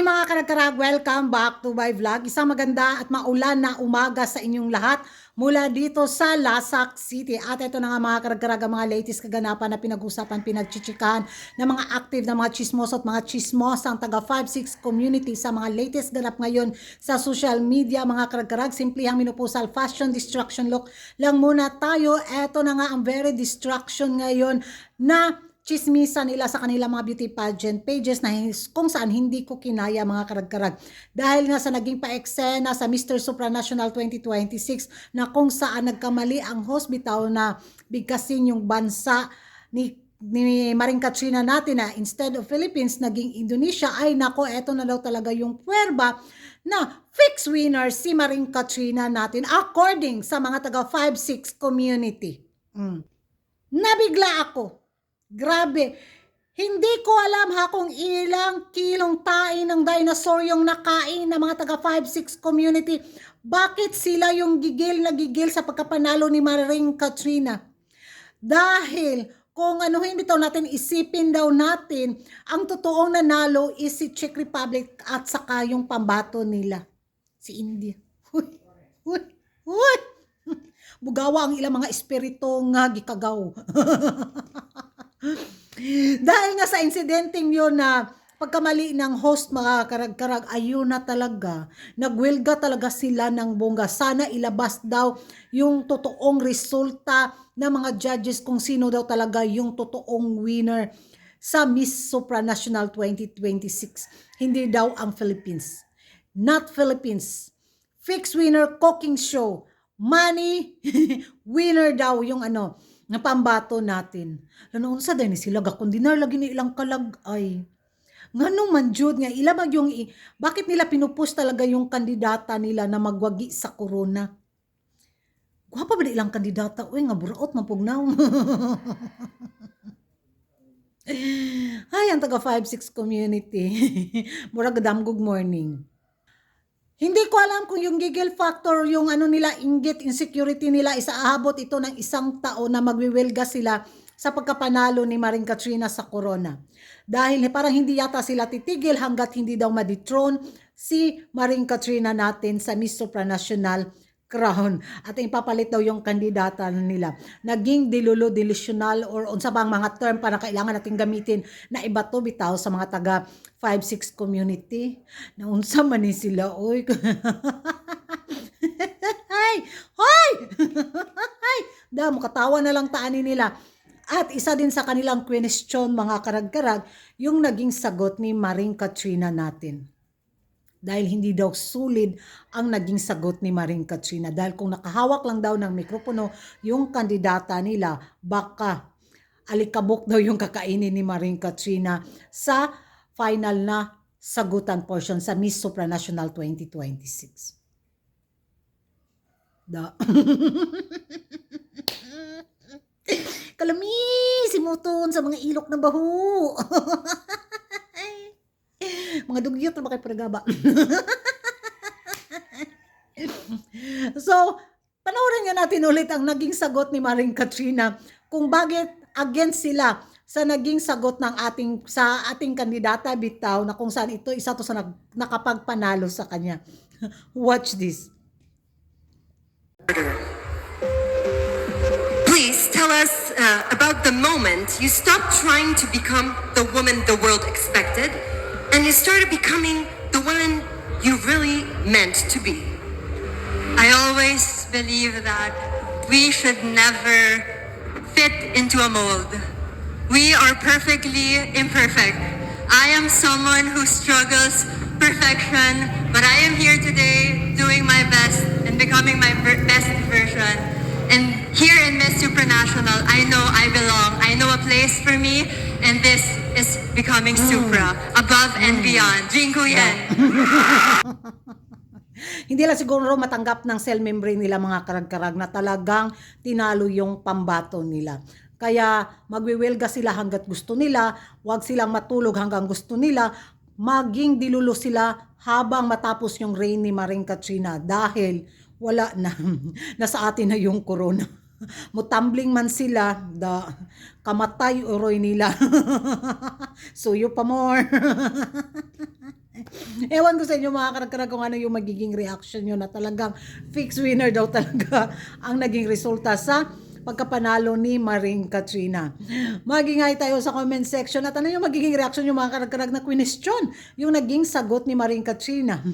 Hi mga karagkarag! Welcome back to my vlog. Isang maganda at maulan na umaga sa inyong lahat mula dito sa Lasak City. At ito na nga mga karagkarag, ang mga latest kaganapan na pinag-usapan, pinagchichikahan ng mga active na mga chismoso at mga chismosang taga 5-6 community sa mga latest ganap ngayon sa social media. Mga karagkarag, simplihang minupusal fashion distraction look lang muna tayo. Ito na nga ang very distraction ngayon na chismisan nila sa kanilang mga beauty pageant pages na kung saan hindi ko kinaya mga karagkarag. Dahil nga sa naging paeksena sa Mr. Supranational 2026 na kung saan nagkamali ang hospital na bigkasin yung bansa ni Maring Katrina natin na instead of Philippines, naging Indonesia. Ay nako, eto na daw talaga yung puwerba na fixed winner si Maring Katrina natin according sa mga taga 5-6 community. Nabigla ako. Grabe, hindi ko alam ha kung ilang kilong tae ng dinosaur yung nakain ng mga taga 5-6 community. Bakit sila yung gigil na gigil sa pagkapanalo ni Maring Katrina? Dahil kung anuhin bitaw natin, isipin daw natin, ang totoong nanalo is si Czech Republic at saka yung pambato nila, si India. Huy! Bugawa ang ilang mga espiritu nga gikagaw. Dahil nga sa insidenteng yun na pagkamali ng host mga karag-karag, ayun na talaga, nagwilga talaga sila ng bongga. Sana ilabas daw yung totoong resulta ng mga judges kung sino daw talaga yung totoong winner sa Miss Supranational 2026. Hindi daw ang Philippines. Not Philippines. Fixed winner cooking show. Money winner daw yung na pambato natin. Lanoon sa din sila gakundinar lagi ni ilang kalagay. Ngano man jud nga ilamag yung bakit nila pinupush talaga yung kandidata nila na magwagi sa corona? Gwapa ba di ilang kandidata? Uy, nga buraot mapugnaw. Ay, ang taga 5-6 community. Murag damgog morning. Hindi ko alam kung yung giggle factor, yung nila, inggit, insecurity nila, isaabot ito ng isang taon na magwiwilga sila sa pagkapanalo ni Maring Katrina sa corona. Dahil parang hindi yata sila titigil hanggat hindi daw ma-dethrone si Maring Katrina natin sa Miss Supranational crown. At ipapalit daw yung kandidata nila. Naging delusional or unsa bang mga term para kailangan natin gamitin na iba to bitaw sa mga taga 5-6 community. Na unsa man ni sila, oy. Hay! Hoy! Hay! Damo katawa na lang taani nila. At isa din sa kanilang question mga karag-karag, yung naging sagot ni Maring Katrina natin. Dahil hindi daw sulid ang naging sagot ni Maring Katrina. Dahil kung nakahawak lang daw ng mikropono yung kandidata nila, baka alikabok daw yung kakainin ni Maring Katrina sa final na sagutan portion sa Miss Supranational 2026. Kalami, simuton sa mga ilok ng baho. Mga dugyot na ba kayo paragaba? So, panoorin nga natin ulit ang naging sagot ni Maring Katrina kung bakit against sila sa naging sagot ng ating kandidata bitaw na kung saan ito isa to sa nakapagpanalo sa kanya. Watch this. Please tell us about the moment you stopped trying to become the woman the world expected and you started becoming the woman you really meant to be. I always believe that we should never fit into a mold. We are perfectly imperfect. I am someone who struggles perfection, but I am here today doing my best and becoming my best version. And here in Miss Supranational, I know I belong. I know a place for me, and this is becoming Supra, above and beyond. Jinko yan! Hindi lang siguro matanggap ng cell membrane nila mga karag-karag na talagang tinalo yung pambato nila. Kaya magwiwilga sila hanggat gusto nila, wag silang matulog hanggang gusto nila, maging dilulo sila habang matapos yung reign ni Maring Katrina dahil wala na, nasa atin na yung corona. Mutambling man sila, kamatay uroy nila. Suyo pa more. Ewan ko sa inyo mga karagkarag kung ano yung magiging reaction nyo na talagang fixed winner daw talaga ang naging resulta sa pagkapanalo ni Maring Katrina. Magingay tayo sa comment section at ano yung magiging reaction yung mga karagkarag na question yung naging sagot ni Maring Katrina.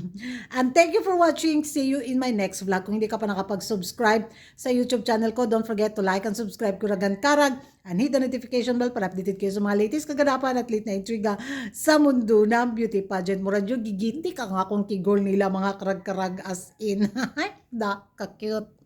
And thank you for watching. See you in my next vlog. Kung hindi ka pa nakapag-subscribe sa YouTube channel ko, don't forget to like and subscribe Kuragan Karag and hit the notification bell para updated kayo sa mga latest kaganapan at late na intriga sa mundo ng beauty pageant. Muradyo, gigitik ang akong kigol nila mga karag-karag as in. Da, ka-cute.